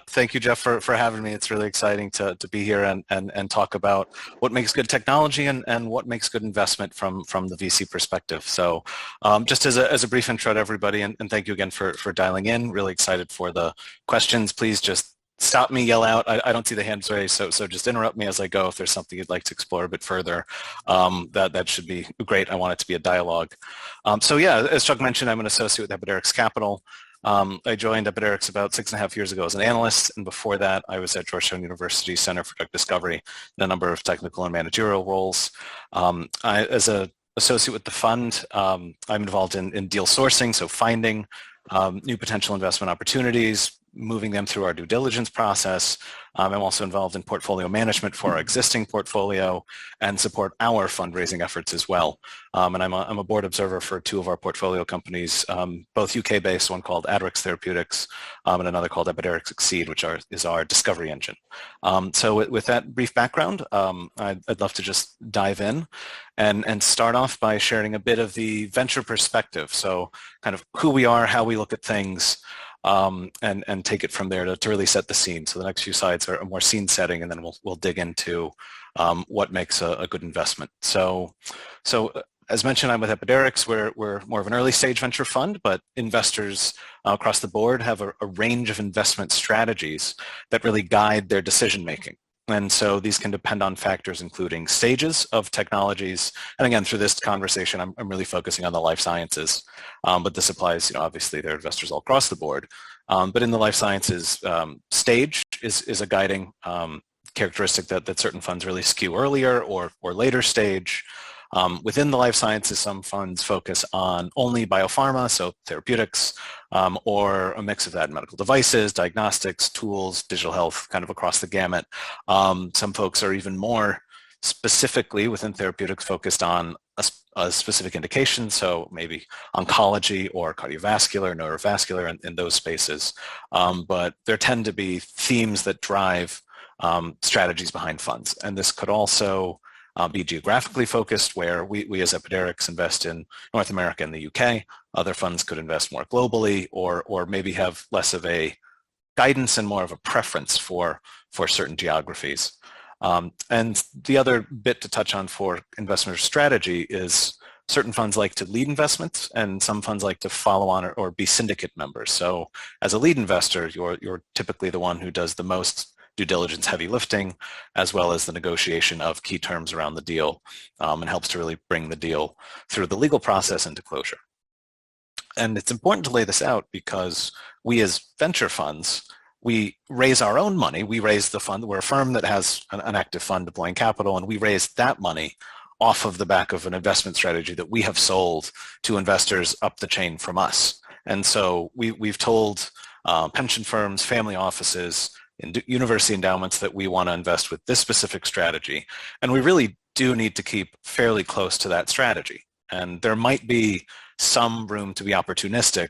Thank you, Jeff, for having me. It's really exciting to be here and talk about what makes good technology and what makes good investment from the VC perspective. So just as a brief intro to everybody, and thank you again for dialing in. Really excited for the questions. Please just stop me, yell out. I don't see the hands raised, so just interrupt me as I go if there's something you'd like to explore a bit further. That should be great. I want it to be a dialogue. So yeah, as Chuck mentioned, I'm an associate with Epiderics Capital. I joined Epiderics about 6.5 years ago as an analyst, and before that, I was at Georgetown University Center for Drug Discovery in a number of technical and managerial roles. As an associate with the fund, I'm involved in deal sourcing, so finding new potential investment opportunities, moving them through our due diligence process. I'm also involved in portfolio management for our existing portfolio and support our fundraising efforts as well. And I'm a board observer for two of our portfolio companies, both UK-based, one called Adrix Therapeutics and another called Epiderics Exceed, which is our discovery engine. So with that brief background, I'd love to just dive in and start off by sharing a bit of the venture perspective. So kind of who we are, how we look at things, and take it from there to really set the scene. So the next few slides are a more scene setting, and then we'll dig into what makes a good investment. So as mentioned, I'm with Epiderics. We're more of an early stage venture fund, but investors across the board have a range of investment strategies that really guide their decision making. And so these can depend on factors including stages of technologies. And again, through this conversation, I'm really focusing on the life sciences, but this applies, obviously there are investors all across the board. But in the life sciences, stage is a guiding characteristic that certain funds really skew earlier or later stage. Within the life sciences, some funds focus on only biopharma, so therapeutics, or a mix of that, medical devices, diagnostics, tools, digital health, kind of across the gamut. Some folks are even more specifically within therapeutics focused on a specific indication, so maybe oncology or cardiovascular, neurovascular, in those spaces. But there tend to be themes that drive strategies behind funds, and this could also be geographically focused, where we as Epiderics invest in North America and the UK. Other funds could invest more globally, or maybe have less of a guidance and more of a preference for certain geographies. And the other bit to touch on for investment strategy is certain funds like to lead investments, and some funds like to follow on or be syndicate members. So as a lead investor, you're typically the one who does the most due diligence heavy lifting, as well as the negotiation of key terms around the deal, and helps to really bring the deal through the legal process into closure. And it's important to lay this out because we as venture funds, we raise our own money. We raise the fund. We're a firm that has an active fund deploying capital, and we raise that money off of the back of an investment strategy that we have sold to investors up the chain from us. And so we've told pension firms, family offices, university endowments that we want to invest with this specific strategy. And we really do need to keep fairly close to that strategy. And there might be some room to be opportunistic,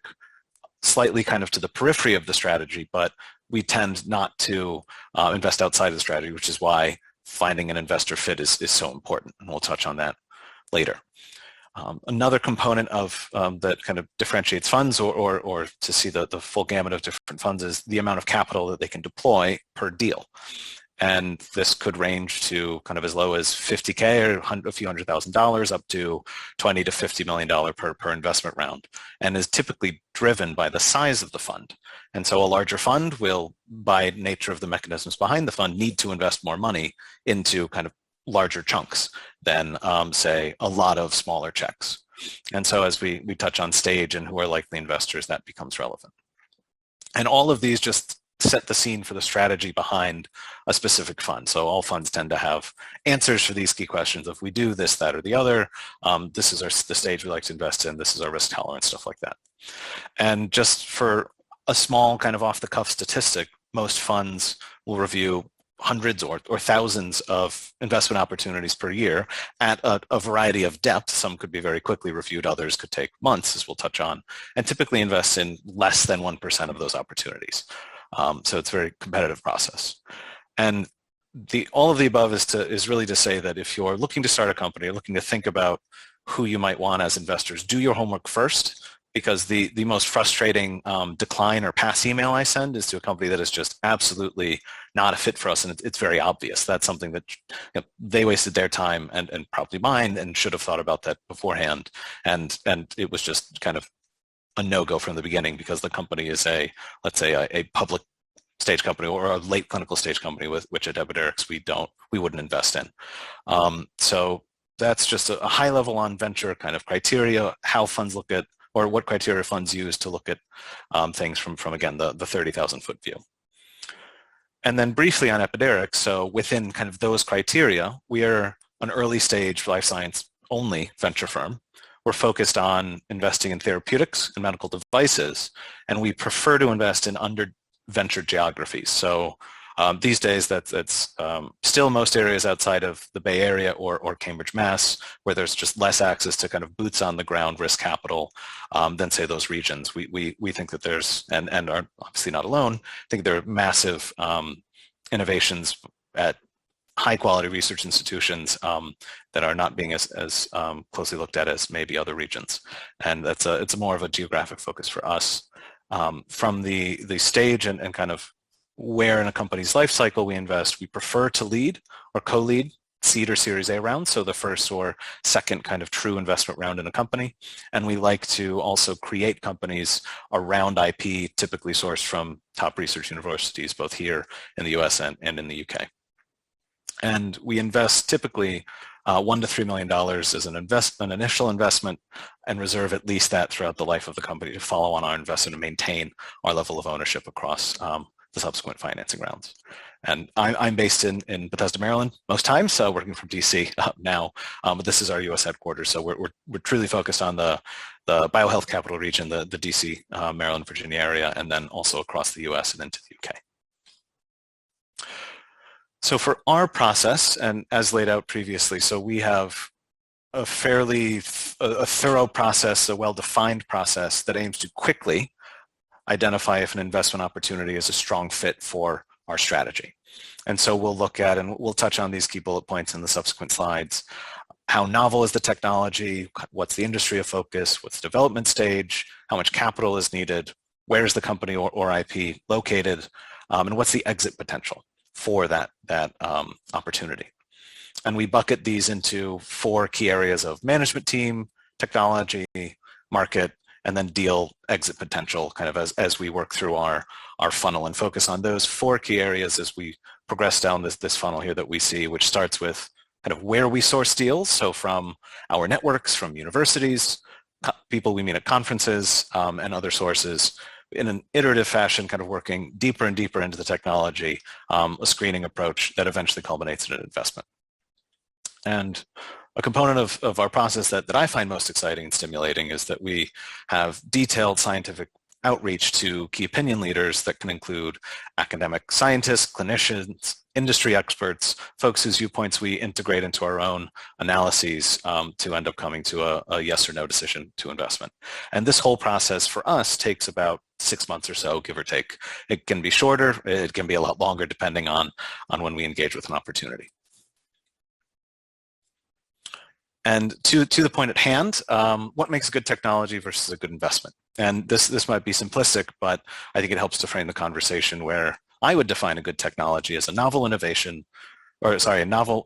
slightly kind of to the periphery of the strategy, but we tend not to invest outside of the strategy, which is why finding an investor fit is so important. And we'll touch on that later. Another component of that kind of differentiates funds or to see the full gamut of different funds is the amount of capital that they can deploy per deal. And this could range to kind of as low as $50K or a few $100,000 up to $20 to $50 million per investment round, and is typically driven by the size of the fund. And so a larger fund will, by nature of the mechanisms behind the fund, need to invest more money into kind of larger chunks than, say, a lot of smaller checks. And so as we touch on stage and who are likely investors, that becomes relevant. And all of these just set the scene for the strategy behind a specific fund. So all funds tend to have answers for these key questions. If we do this, that, or the other, this is the stage we like to invest in, this is our risk tolerance, stuff like that. And just for a small kind of off-the-cuff statistic, most funds will review hundreds or thousands of investment opportunities per year at a variety of depths. Some could be very quickly reviewed, others could take months, as we'll touch on, and typically invest in less than 1% of those opportunities. So it's a very competitive process. And all of the above is really to say that if you're looking to start a company, or looking to think about who you might want as investors, do your homework first. because the most frustrating decline or pass email I send is to a company that is just absolutely not a fit for us, and it's very obvious. That's something that they wasted their time and probably mine, and should have thought about that beforehand. And it was just kind of a no-go from the beginning, because the company is let's say a public stage company or a late clinical stage company, with which at Epidurix we wouldn't invest in. So that's just a high level on venture kind of criteria, how funds look at, or what criteria funds use to look at things from again, the 30,000 foot view. And then briefly on Epidurix, so within kind of those criteria, we are an early stage life science only venture firm. We're focused on investing in therapeutics and medical devices, and we prefer to invest in under-ventured geographies. So these days, that's still most areas outside of the Bay Area or Cambridge, Mass, where there's just less access to kind of boots on the ground risk capital than, say, those regions. We think that there's, and are obviously not alone, think there are massive innovations at high quality research institutions that are not being as closely looked at as maybe other regions. And it's more of a geographic focus for us. From the stage and kind of where in a company's life cycle we invest, we prefer to lead or co-lead seed or Series A rounds, so the first or second kind of true investment round in a company. And we like to also create companies around IP, typically sourced from top research universities, both here in the US and in the UK. And we invest typically $1 to $3 million as an initial investment, and reserve at least that throughout the life of the company to follow on our investment and maintain our level of ownership across the subsequent financing rounds. And I'm based in Bethesda, Maryland, most times, working from DC now, but this is our US headquarters. So we're truly focused on the biohealth capital region, the DC, Maryland, Virginia area, and then also across the US and into the UK. So for our process, and as laid out previously, so we have a fairly thorough process, a well-defined process that aims to quickly identify if an investment opportunity is a strong fit for our strategy. And so we'll look at, and we'll touch on these key bullet points in the subsequent slides, how novel is the technology, what's the industry of focus, what's the development stage, how much capital is needed, where is the company or IP located, and what's the exit potential for that opportunity. And we bucket these into 4 key areas of management team, technology, market, and then deal exit potential, kind of as we work through our funnel, and focus on those 4 key areas as we progress down this funnel here that we see, which starts with kind of where we source deals. So from our networks, from universities, people we meet at conferences, and other sources, in an iterative fashion, kind of working deeper and deeper into the technology, a screening approach that eventually culminates in an investment. And a component of our process that I find most exciting and stimulating is that we have detailed scientific outreach to key opinion leaders that can include academic scientists, clinicians, industry experts, folks whose viewpoints we integrate into our own analyses to end up coming to a yes or no decision to investment. And this whole process for us takes about 6 months or so, give or take. It can be shorter, it can be a lot longer depending on when we engage with an opportunity. And to the point at hand, what makes a good technology versus a good investment? And this might be simplistic, but I think it helps to frame the conversation, where I would define a good technology as a novel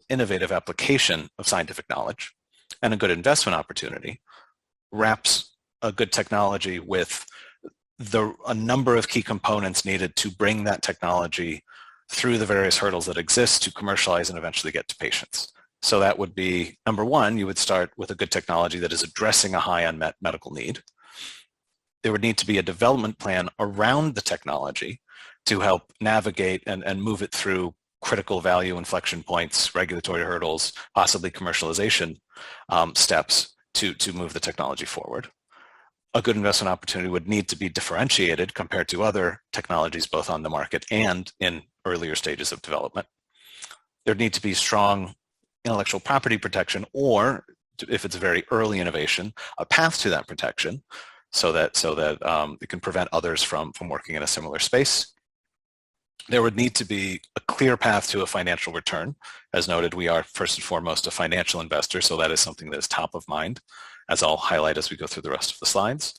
innovative application of scientific knowledge. And a good investment opportunity wraps a good technology with a number of key components needed to bring that technology through the various hurdles that exist to commercialize and eventually get to patients. So that would be, number one, you would start with a good technology that is addressing a high unmet medical need. There would need to be a development plan around the technology to help navigate and move it through critical value inflection points, regulatory hurdles, possibly commercialization steps to move the technology forward. A good investment opportunity would need to be differentiated compared to other technologies, both on the market and in earlier stages of development. There'd need to be strong intellectual property protection, or if it's a very early innovation, a path to that protection so that it can prevent others from working in a similar space. There would need to be a clear path to a financial return. As noted, we are first and foremost a financial investor, so that is something that is top of mind, as I'll highlight as we go through the rest of the slides.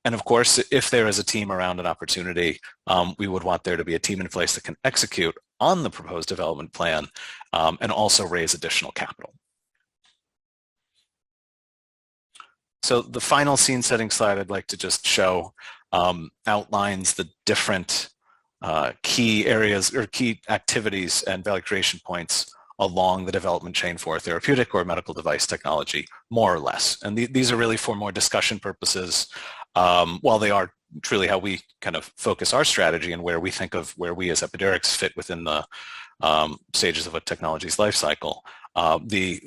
And of course, if there is a team around an opportunity, we would want there to be a team in place that can execute on the proposed development plan and also raise additional capital. So the final scene setting slide I'd like to just show outlines the different key areas or key activities and value creation points along the development chain for therapeutic or medical device technology, more or less. And these are really for more discussion purposes, while they are truly how we kind of focus our strategy and where we think of where we as Epidurix fit within the stages of a technology's life cycle. The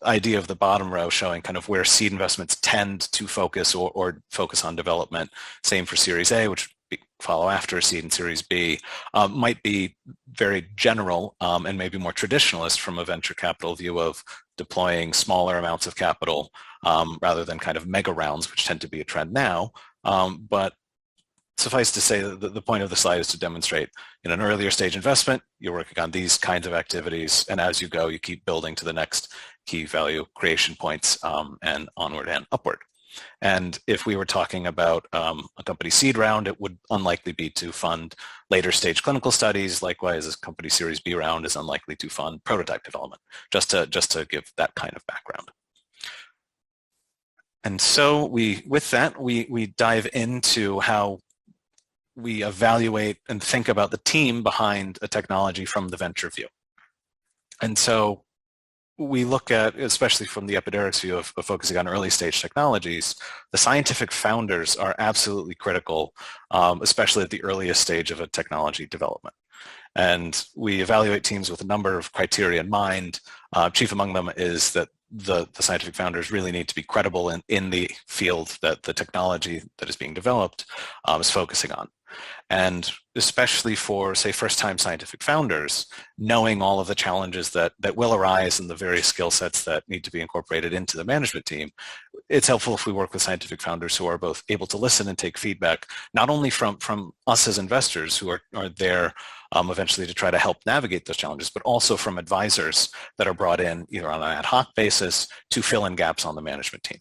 idea of the bottom row showing kind of where seed investments tend to focus or focus on development, same for Series A, which follow after seed and Series B, might be very general and maybe more traditionalist from a venture capital view of deploying smaller amounts of capital rather than kind of mega rounds, which tend to be a trend now. But suffice to say that the point of the slide is to demonstrate in an earlier stage investment, you're working on these kinds of activities, and as you go, you keep building to the next key value creation points and onward and upward. And if we were talking about a company seed round, it would unlikely be to fund later stage clinical studies. Likewise, a company Series B round is unlikely to fund prototype development, just to give that kind of background. And so with that, we dive into how we evaluate and think about the team behind a technology from the venture view. And so we look at, especially from the Epidurix view of focusing on early stage technologies, the scientific founders are absolutely critical, especially at the earliest stage of a technology development. And we evaluate teams with a number of criteria in mind. Chief among them is that the scientific founders really need to be credible in the field that the technology that is being developed is focusing on. And especially for, say, first-time scientific founders, knowing all of the challenges that will arise and the various skill sets that need to be incorporated into the management team, it's helpful if we work with scientific founders who are both able to listen and take feedback, not only from us as investors who are there eventually to try to help navigate those challenges, but also from advisors that are brought in either on an ad hoc basis to fill in gaps on the management team.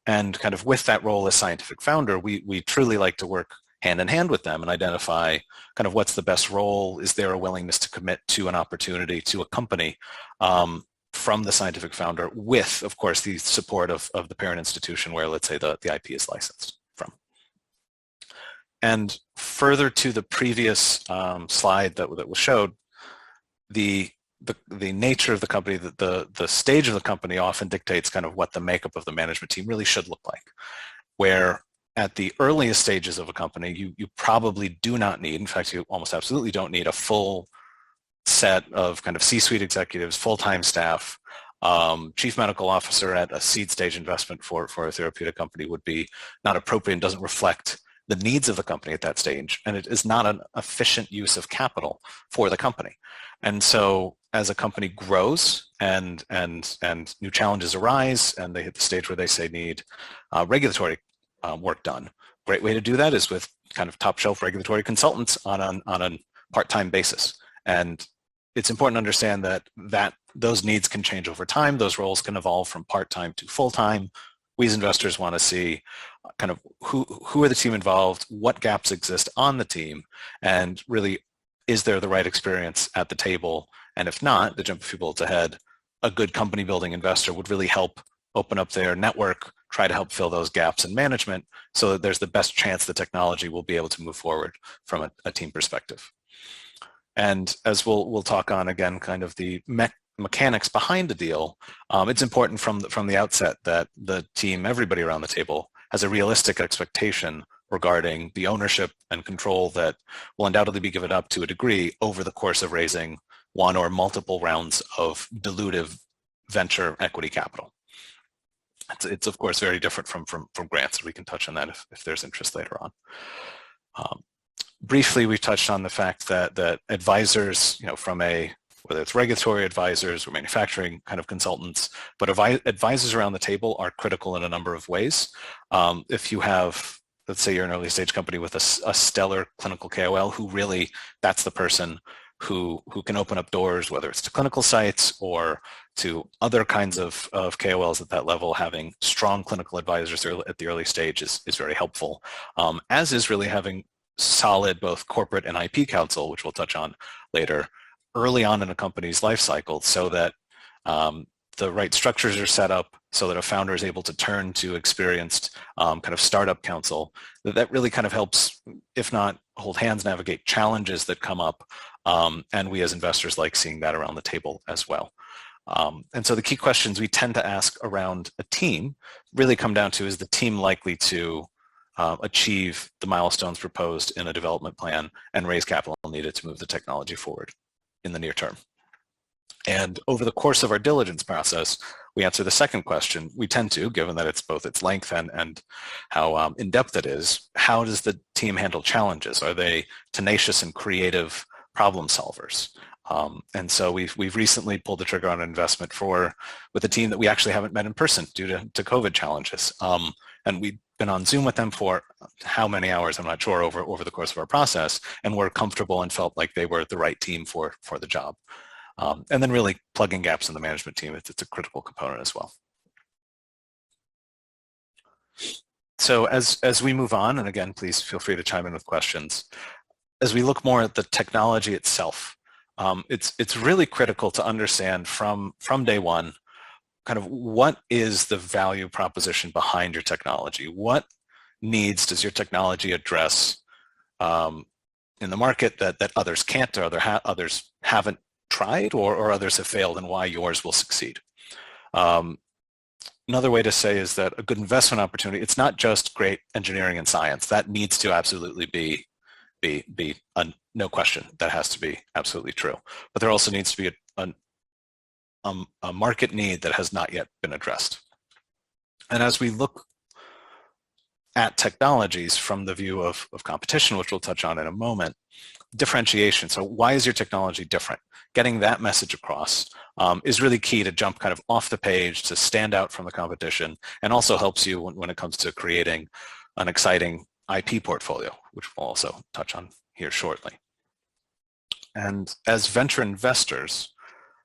And kind of with that role as scientific founder, we truly like to work hand in hand with them and identify kind of what's the best role. Is there a willingness to commit to an opportunity, to a company from the scientific founder with, of course, the support of the parent institution where, let's say, the IP is licensed from. And further to the previous slide that was showed, the nature of the company, the stage of the company often dictates kind of what the makeup of the management team really should look like, where at the earliest stages of a company, you probably do not need, in fact, you almost absolutely don't need a full set of kind of C-suite executives, full-time staff. Chief medical officer at a seed stage investment for a therapeutic company would be not appropriate and doesn't reflect the needs of the company at that stage. And it is not an efficient use of capital for the company. And so as a company grows and new challenges arise and they hit the stage where they say need regulatory work done. Great way to do that is with kind of top shelf regulatory consultants on a part-time basis. And it's important to understand that those needs can change over time. Those roles can evolve from part-time to full-time. We as investors want to see kind of who are the team involved, what gaps exist on the team, and really is there the right experience at the table? And if not, to jump a few bullets ahead, a good company building investor would really help open up their network, try to help fill those gaps in management so that there's the best chance the technology will be able to move forward from a team perspective. And as we'll talk on again, kind of the mechanics behind the deal, it's important from the outset that the team, everybody around the table, has a realistic expectation regarding the ownership and control that will undoubtedly be given up to a degree over the course of raising one or multiple rounds of dilutive venture equity capital. It's of course very different from grants. We can touch on that if there's interest later on. Briefly, we've touched on the fact that advisors, from whether it's regulatory advisors or manufacturing kind of consultants, but advisors around the table are critical in a number of ways. If you have, let's say you're an early stage company with a stellar clinical KOL who really, that's the person who can open up doors, whether it's to clinical sites or to other kinds of KOLs at that level, having strong clinical advisors at the early stage is very helpful, as is really having solid both corporate and IP counsel, which we'll touch on later, early on in a company's life cycle, so that the right structures are set up so that a founder is able to turn to experienced kind of startup counsel. That really kind of helps, if not hold hands, navigate challenges that come up. And we as investors like seeing that around the table as well. And so the key questions we tend to ask around a team really come down to, is the team likely to achieve the milestones proposed in a development plan and raise capital needed to move the technology forward in the near term? And over the course of our diligence process, we answer the second question. We tend to, given that it's both its length and how in-depth it is, how does the team handle challenges? Are they tenacious and creative problem solvers? And so we've recently pulled the trigger on an investment with a team that we actually haven't met in person due to COVID challenges. And we've been on Zoom with them for how many hours, I'm not sure, over the course of our process, and we're comfortable and felt like they were the right team for the job. And then really plugging gaps in the management team, it's a critical component as well. So as we move on, and again, please feel free to chime in with questions, as we look more at the technology itself, it's really critical to understand from day one, kind of what is the value proposition behind your technology? What needs does your technology address in the market that others can't, or others haven't tried, or others have failed, and why yours will succeed? Another way to say is that a good investment opportunity, it's not just great engineering and science. That needs to absolutely be no question. That has to be absolutely true. But there also needs to be a market need that has not yet been addressed. And as we look at technologies from the view of competition, which we'll touch on in a moment, differentiation. So why is your technology different? Getting that message across is really key to jump kind of off the page, to stand out from the competition, and also helps you when it comes to creating an exciting IP portfolio, which we'll also touch on here shortly. And as venture investors,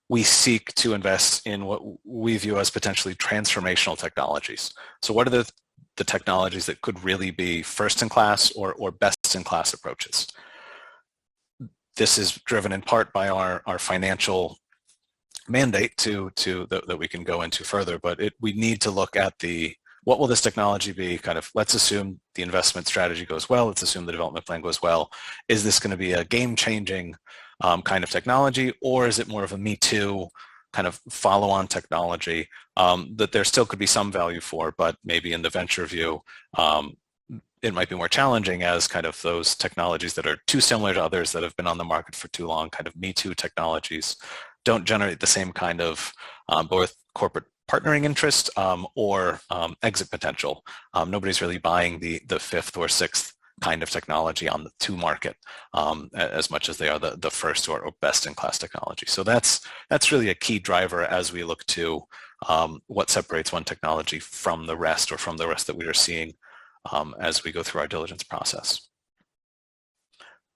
we seek to invest in what we view as potentially transformational technologies. So what are the technologies that could really be first-in-class or best-in-class approaches? This is driven in part by our financial mandate that we can go into further, but we need to look at what will this technology be? Kind of, let's assume the investment strategy goes well. Let's assume the development plan goes well. Is this going to be a game-changing kind of technology, or is it more of a me too kind of follow-on technology that there still could be some value for, but maybe in the venture view, it might be more challenging, as kind of those technologies that are too similar to others that have been on the market for too long, kind of me too technologies, don't generate the same kind of both corporate partnering interest or exit potential. Nobody's really buying the fifth or sixth kind of technology on the market as much as they are the first or best-in-class technology. So that's really a key driver as we look to what separates one technology from the rest, or from the rest that we are seeing as we go through our diligence process.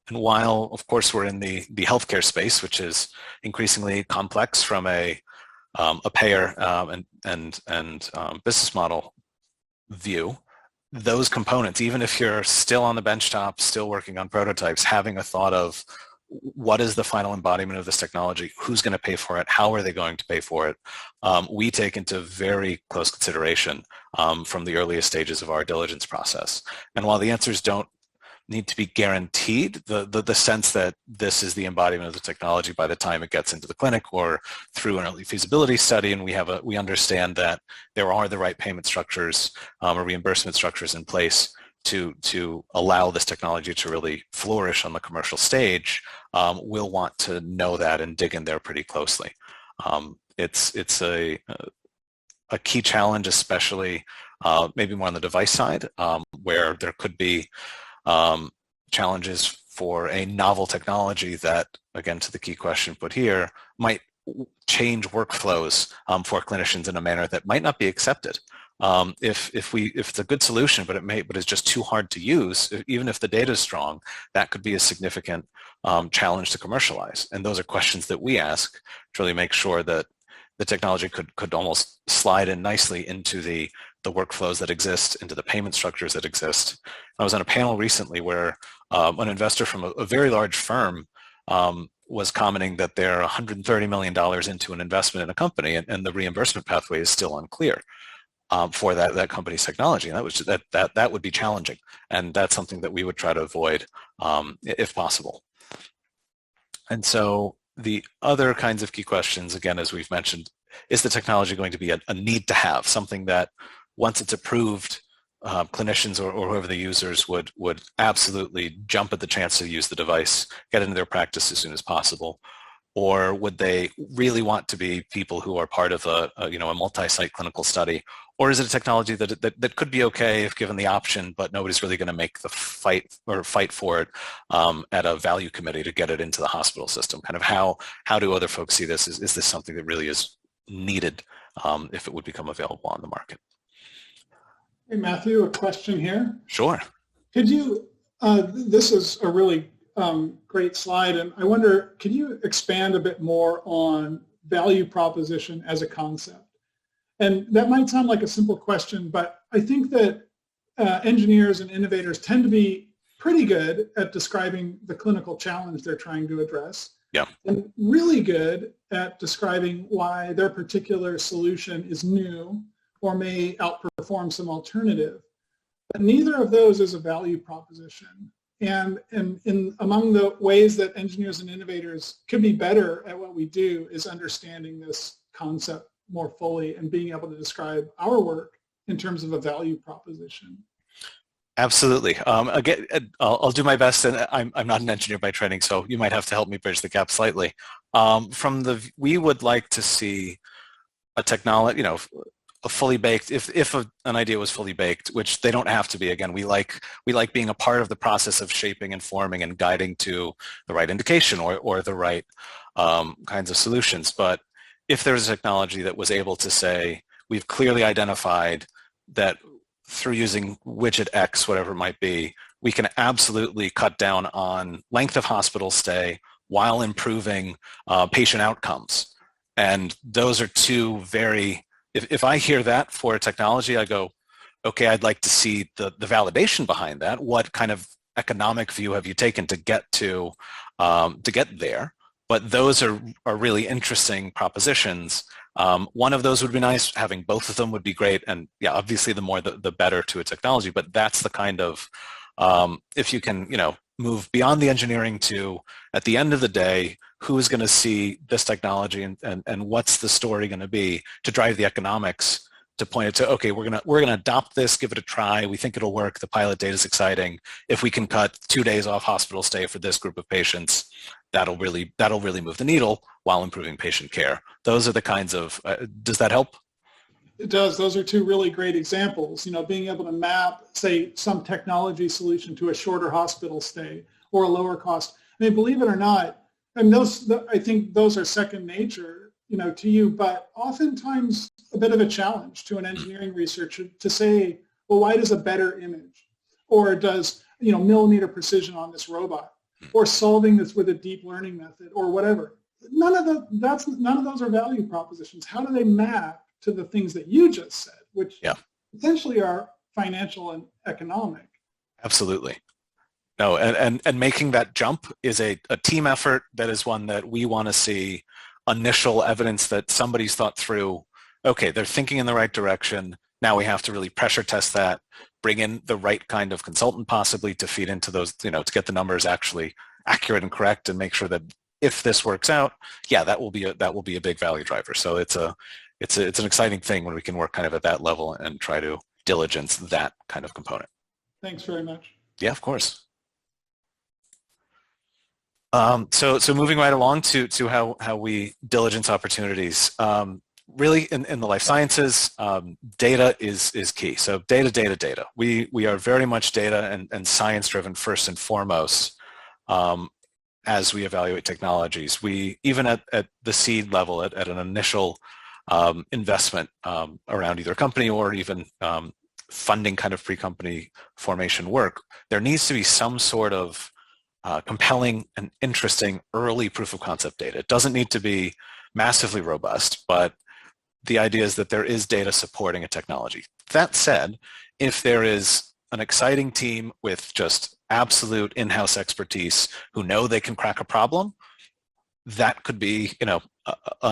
And while, of course, we're in the healthcare space, which is increasingly complex from a payer and business model view, those components, even if you're still on the benchtop, still working on prototypes, having a thought of what is the final embodiment of this technology, who's going to pay for it, how are they going to pay for it, we take into very close consideration from the earliest stages of our diligence process. And while the answers don't need to be guaranteed, the sense that this is the embodiment of the technology by the time it gets into the clinic or through an early feasibility study, and we understand that there are the right payment structures or reimbursement structures in place to allow this technology to really flourish on the commercial stage, we'll want to know that and dig in there pretty closely. It's a key challenge, especially maybe more on the device side, where there could be challenges for a novel technology that, again, to the key question put here, might change workflows for clinicians in a manner that might not be accepted. If it's a good solution, but it's just too hard to use, even if the data is strong, that could be a significant challenge to commercialize. And those are questions that we ask to really make sure that the technology could almost slide in nicely into the workflows that exist, into the payment structures that exist. I was on a panel recently where an investor from a very large firm was commenting that they're $130 million into an investment in a company, and the reimbursement pathway is still unclear for that company's technology. And that would be challenging, and that's something that we would try to avoid if possible. And so the other kinds of key questions, again, as we've mentioned, is the technology going to be a need to have, something that once it's approved, clinicians or whoever the users would absolutely jump at the chance to use the device, get into their practice as soon as possible? Or would they really want to be people who are part of a multi-site clinical study? Or is it a technology that could be okay if given the option, but nobody's really going to make the fight for it at a value committee to get it into the hospital system? Kind of how do other folks see this? Is this something that really is needed if it would become available on the market? Hey, Matthew, a question here. Sure. Could you, this is a really great slide, and I wonder, could you expand a bit more on value proposition as a concept? And that might sound like a simple question, but I think that engineers and innovators tend to be pretty good at describing the clinical challenge they're trying to address. Yeah. And really good at describing why their particular solution is new or may outperform some alternative. But neither of those is a value proposition. And among the ways that engineers and innovators could be better at what we do is understanding this concept more fully and being able to describe our work in terms of a value proposition. Absolutely. Again, I'll do my best, and I'm not an engineer by training, so you might have to help me bridge the gap slightly. We would like to see a technology, a fully baked, if an idea was fully baked, which they don't have to be. Again, we like being a part of the process of shaping and forming and guiding to the right indication or the right kinds of solutions. But if there was a technology that was able to say, we've clearly identified that through using widget X, whatever it might be, we can absolutely cut down on length of hospital stay while improving patient outcomes. And those are two very, if I hear that for a technology, I go, okay, I'd like to see the validation behind that. What kind of economic view have you taken to get there? But those are really interesting propositions. One of those would be nice. Having both of them would be great. And yeah, obviously the more the better to a technology, but that's the kind of, if you can, move beyond the engineering to, at the end of the day, who is going to see this technology and what's the story going to be to drive the economics, to point it to, okay, we're gonna adopt this, give it a try. We think it'll work. The pilot data is exciting. If we can cut 2 days off hospital stay for this group of patients, that'll really move the needle while improving patient care. Those are the kinds of, does that help? It does. Those are two really great examples. Being able to map, say, some technology solution to a shorter hospital stay or a lower cost. I mean, believe it or not, and I think those are second nature, to you, but oftentimes a bit of a challenge to an engineering researcher to say, well, why does a better image, or does millimeter precision on this robot, or solving this with a deep learning method, or whatever? None of those are value propositions. How do they map to the things that you just said, which essentially are financial and economic? Absolutely. No, and making that jump is a team effort. That is one that we want to see initial evidence that somebody's thought through, okay, they're thinking in the right direction. Now we have to really pressure test that, bring in the right kind of consultant possibly to feed into those, to get the numbers actually accurate and correct, and make sure that if this works out, that will be a big value driver. So it's an exciting thing when we can work kind of at that level and try to diligence that kind of component. Thanks very much. Yeah, of course. So moving right along to how we diligence opportunities. Really in the life sciences, data is key. So data. We are very much data and science driven first and foremost as we evaluate technologies. We, even at the seed level, at an initial investment around either a company or even funding kind of pre-company formation work, there needs to be some sort of compelling and interesting early proof of concept data. It doesn't need to be massively robust, but the idea is that there is data supporting a technology. That said, if there is an exciting team with just absolute in-house expertise who know they can crack a problem, that could be, an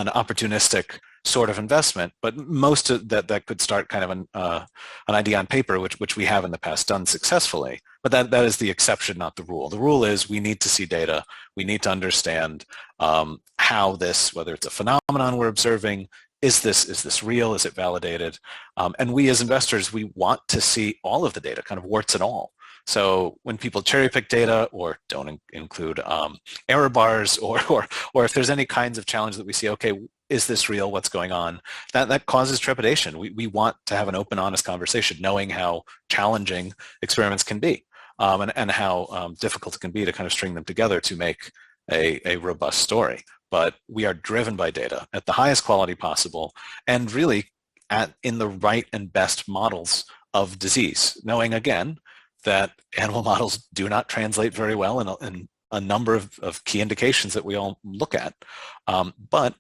opportunistic sort of investment, but most of that could start kind of an idea on paper, which we have in the past done successfully. But that is the exception, not the rule. The rule is we need to see data. We need to understand how this, whether it's a phenomenon we're observing, is this real? Is it validated? And we as investors, we want to see all of the data, kind of warts and all. So when people cherry pick data or don't include error bars or if there's any kinds of challenge that we see, okay, is this real? What's going on? That causes trepidation. We want to have an open, honest conversation, knowing how challenging experiments can be and how difficult it can be to kind of string them together to make a robust story. But we are driven by data at the highest quality possible and really in the right and best models of disease, knowing again that animal models do not translate very well in a number of key indications that we all look at. But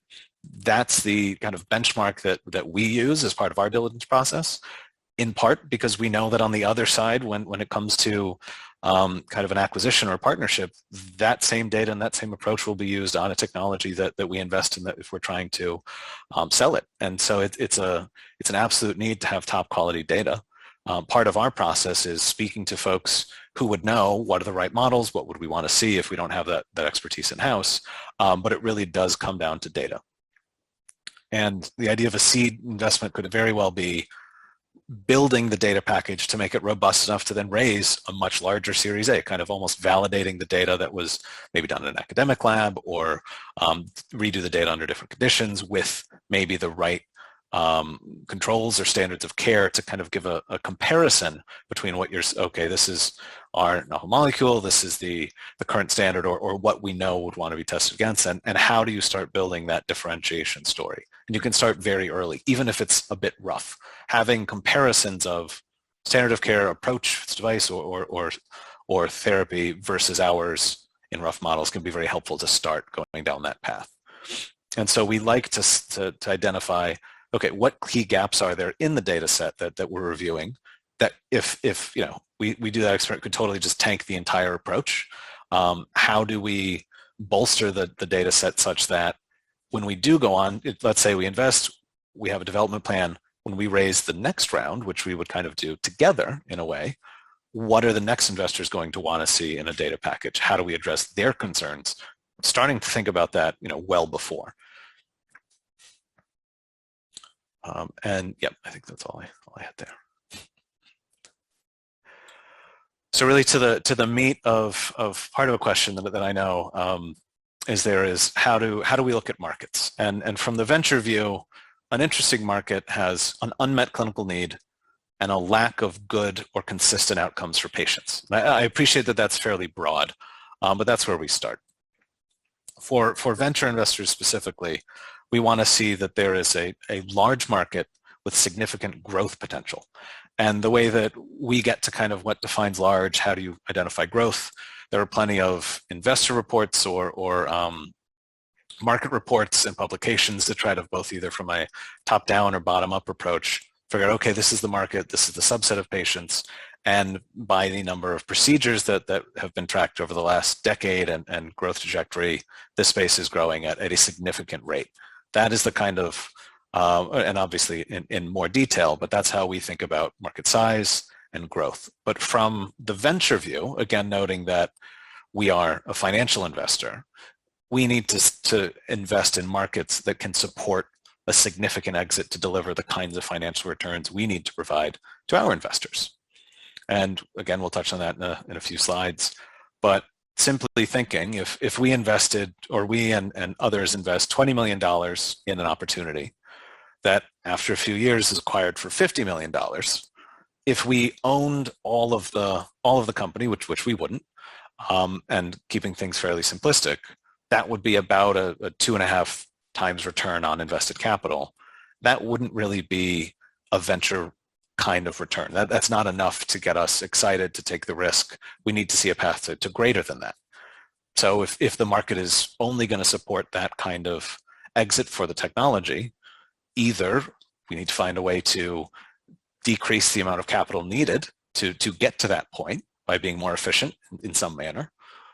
that's the kind of benchmark that we use as part of our diligence process, in part because we know that on the other side, when it comes to kind of an acquisition or a partnership, that same data and that same approach will be used on a technology that we invest in if we're trying to sell it. And so it's an absolute need to have top quality data. Part of our process is speaking to folks who would know what are the right models, what would we want to see if we don't have that expertise in-house, but it really does come down to data. And the idea of a seed investment could very well be building the data package to make it robust enough to then raise a much larger Series A, kind of almost validating the data that was maybe done in an academic lab or redo the data under different conditions with maybe the right controls or standards of care to kind of give a comparison between what this is our novel molecule, this is the current standard or what we know would want to be tested against, and how do you start building that differentiation story? And you can start very early, even if it's a bit rough. Having comparisons of standard of care approach device or therapy versus ours in rough models can be very helpful to start going down that path. And so we like to identify, okay, what key gaps are there in the data set that we're reviewing that if we do that experiment could totally just tank the entire approach? How do we bolster the data set such that when we do go on, let's say we invest, we have a development plan, when we raise the next round, which we would kind of do together in a way, what are the next investors going to want to see in a data package? How do we address their concerns? Starting to think about that, well before. And yep, I think that's all I had there. So really to the meat of part of a question that I know is how do we look at markets? And from the venture view, an interesting market has an unmet clinical need and a lack of good or consistent outcomes for patients. I appreciate that that's fairly broad, but that's where we start. For venture investors specifically, we want to see that there is a large market with significant growth potential. And the way that we get to kind of what defines large, how do you identify growth? There are plenty of investor reports or market reports and publications that try to both either from a top-down or bottom-up approach figure out, okay, this is the market, this is the subset of patients, and by the number of procedures that have been tracked over the last decade and growth trajectory, this space is growing at a significant rate. That is the kind of, and obviously in more detail, but that's how we think about market size and growth. But from the venture view, again, noting that we are a financial investor, we need to invest in markets that can support a significant exit to deliver the kinds of financial returns we need to provide to our investors. And again, we'll touch on that in a few slides, but simply thinking if we invested or we and others invest $20 million in an opportunity that after a few years is acquired for $50 million, if we owned all of the company, which we wouldn't, and keeping things fairly simplistic, that would be about a 2.5 times return on invested capital. That wouldn't really be a venture kind of return. That's not enough to get us excited to take the risk. We need to see a path to greater than that. So if the market is only going to support that kind of exit for the technology, either we need to find a way to decrease the amount of capital needed to get to that point by being more efficient in some manner,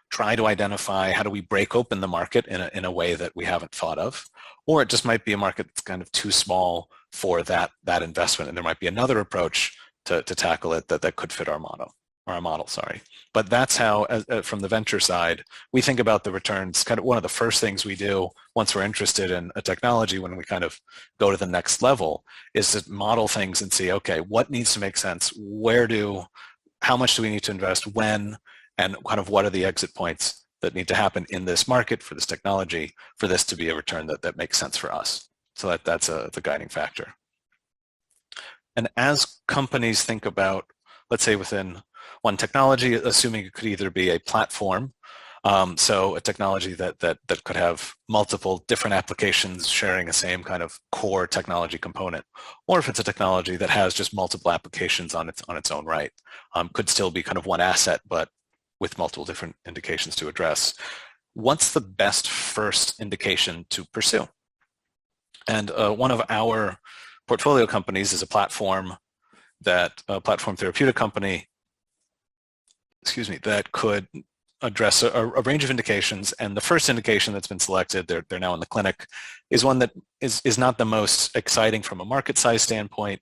try to identify how do we break open the market in a way that we haven't thought of, or it just might be a market that's kind of too small for that investment, and there might be another approach to tackle it that could fit our model. But that's how, from the venture side, we think about the returns. Kind of one of the first things we do once we're interested in a technology, when we kind of go to the next level, is to model things and see, okay, what needs to make sense? How much do we need to invest? When? And kind of what are the exit points that need to happen in this market for this technology for this to be a return that makes sense for us? So that's the guiding factor. And as companies think about, let's say within one technology, assuming it could either be a platform, so a technology that could have multiple different applications sharing the same kind of core technology component, or if it's a technology that has just multiple applications on its own right, could still be kind of one asset, but with multiple different indications to address. What's the best first indication to pursue? And one of our portfolio companies is a platform therapeutic company, that could address a range of indications. And the first indication that's been selected, they're now in the clinic, is one that is not the most exciting from a market size standpoint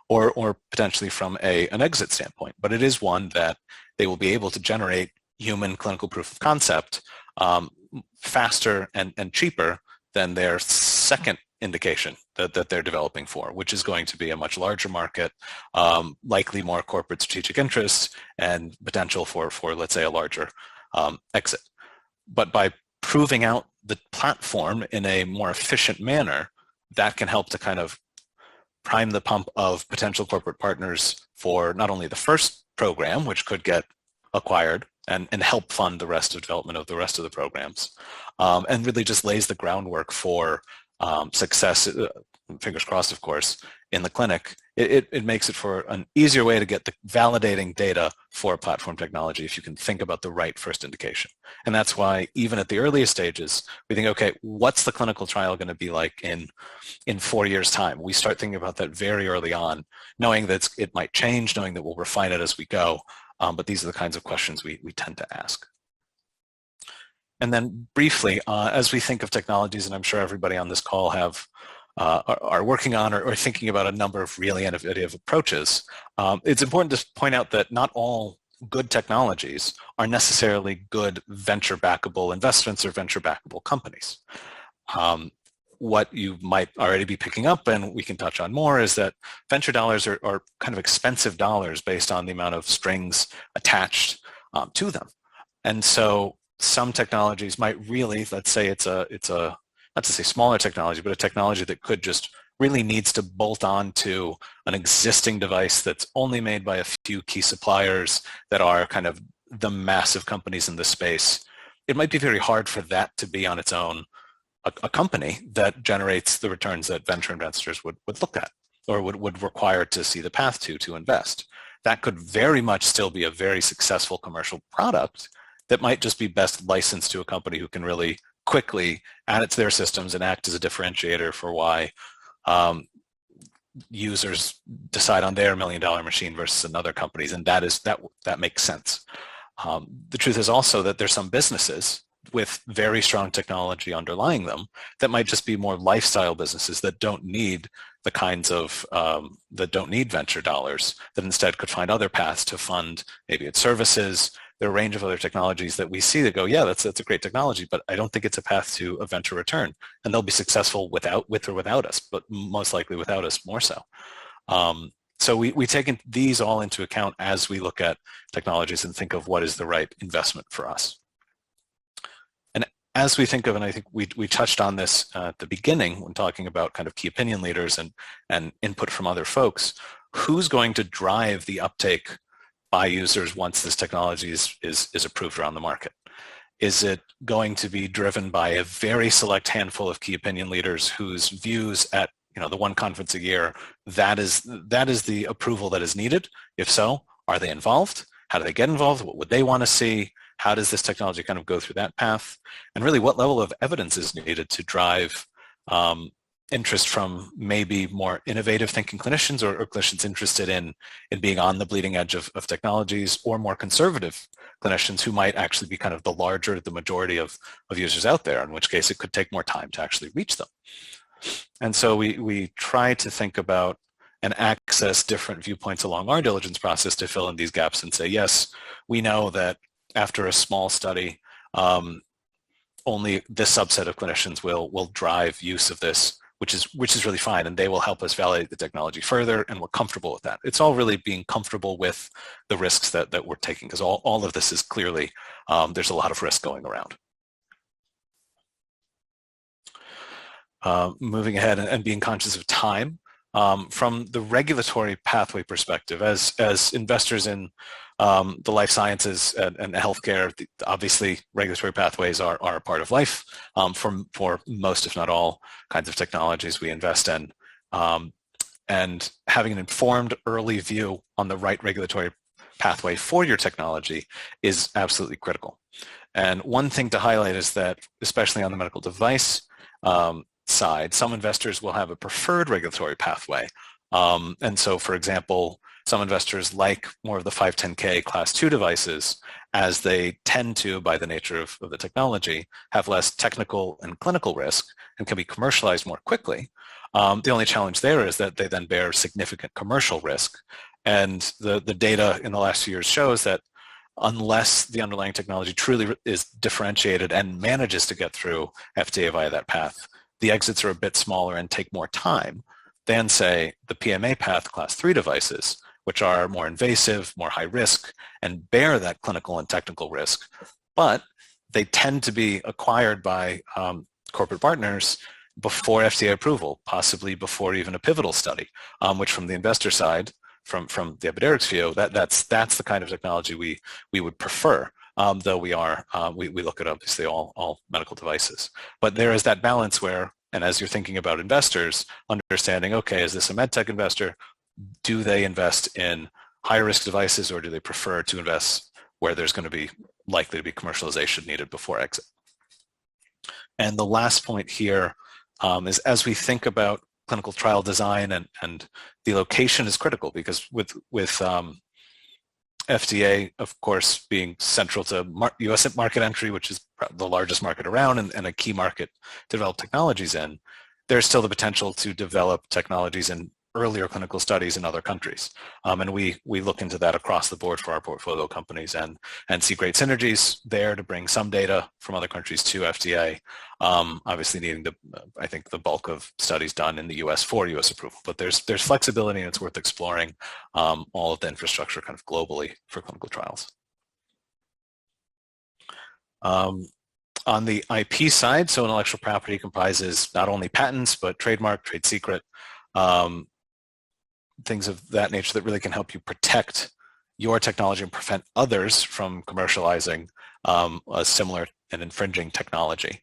or potentially from an exit standpoint, but it is one that they will be able to generate human clinical proof of concept faster and cheaper than their second indication that they're developing for, which is going to be a much larger market, likely more corporate strategic interests and potential for let's say, a larger exit. But by proving out the platform in a more efficient manner, that can help to kind of prime the pump of potential corporate partners for not only the first program, which could get acquired and help fund the rest of development of the rest of the programs, and really just lays the groundwork for success, fingers crossed, of course, in the clinic. It makes it for an easier way to get the validating data for a platform technology if you can think about the right first indication. And that's why even at the earliest stages, we think, okay, what's the clinical trial going to be like in 4 years' time? We start thinking about that very early on, knowing that it might change, knowing that we'll refine it as we go. But these are the kinds of questions we tend to ask. And then briefly, as we think of technologies, and I'm sure everybody on this call are working on or thinking about a number of really innovative approaches, it's important to point out that not all good technologies are necessarily good venture-backable investments or venture-backable companies. What you might already be picking up, and we can touch on more, is that venture dollars are kind of expensive dollars based on the amount of strings attached to them. And so some technologies might really, let's say it's a not to say smaller technology, but a technology that could just really needs to bolt on to an existing device that's only made by a few key suppliers that are kind of the massive companies in this space. It might be very hard for that to be on its own a company that generates the returns that venture investors would look at or would require to see the path to invest. That could very much still be a very successful commercial product that might just be best licensed to a company who can really quickly add it to their systems and act as a differentiator for why users decide on their $1 million machine versus another company's, and that makes sense. The truth is also that there's some businesses with very strong technology underlying them that might just be more lifestyle businesses that don't need the kinds of that don't need venture dollars, that instead could find other paths to fund maybe its services. There are a range of other technologies that we see that go, yeah, that's a great technology, but I don't think it's a path to a venture return, and they'll be successful with or without us, but most likely without us more so. So we take these all into account as we look at technologies and think of what is the right investment for us. And as we think of, and I think we touched on this at the beginning when talking about kind of key opinion leaders and input from other folks, who's going to drive the uptake by users once this technology is approved around the market? Is it going to be driven by a very select handful of key opinion leaders whose views at the one conference a year, that is the approval that is needed? If so, are they involved? How do they get involved? What would they want to see? How does this technology kind of go through that path? And really, what level of evidence is needed to drive interest from maybe more innovative thinking clinicians or clinicians interested in being on the bleeding edge of technologies, or more conservative clinicians who might actually be kind of the majority of users out there, in which case it could take more time to actually reach them. And so we try to think about and access different viewpoints along our diligence process to fill in these gaps and say, yes, we know that after a small study, only this subset of clinicians will drive use of this, which is really fine, and they will help us validate the technology further, and we're comfortable with that. It's all really being comfortable with the risks that we're taking, because all of this is clearly, there's a lot of risk going around. Moving ahead and being conscious of time. From the regulatory pathway perspective, as investors in the life sciences and healthcare, obviously regulatory pathways are a part of life for most, if not all, kinds of technologies we invest in. And having an informed early view on the right regulatory pathway for your technology is absolutely critical. And one thing to highlight is that, especially on the medical device side, some investors will have a preferred regulatory pathway. And so, for example, some investors like more of the 510K class 2 devices, as they tend to, by the nature of the technology, have less technical and clinical risk and can be commercialized more quickly. The only challenge there is that they then bear significant commercial risk. And the data in the last few years shows that unless the underlying technology truly is differentiated and manages to get through FDA via that path, the exits are a bit smaller and take more time than, say, the PMA path class 3 devices, which are more invasive, more high risk, and bear that clinical and technical risk. But they tend to be acquired by corporate partners before FDA approval, possibly before even a pivotal study, which from the investor side, from the Epidemics view, that's the kind of technology we would prefer. Though we look at obviously all medical devices. But there is that balance where, and as you're thinking about investors, understanding, okay, is this a medtech investor? Do they invest in high risk devices, or do they prefer to invest where there's going to be likely to be commercialization needed before exit? And the last point here is, as we think about clinical trial design, and the location is critical, because with FDA, of course, being central to U.S. market entry, which is the largest market around and a key market to develop technologies in, there's still the potential to develop technologies in earlier clinical studies in other countries. And we look into that across the board for our portfolio companies and see great synergies there to bring some data from other countries to FDA, obviously needing I think the bulk of studies done in the US for US approval. But there's flexibility, and it's worth exploring all of the infrastructure kind of globally for clinical trials. On the IP side, so intellectual property comprises not only patents, but trademark, trade secret, things of that nature that really can help you protect your technology and prevent others from commercializing a similar and infringing technology.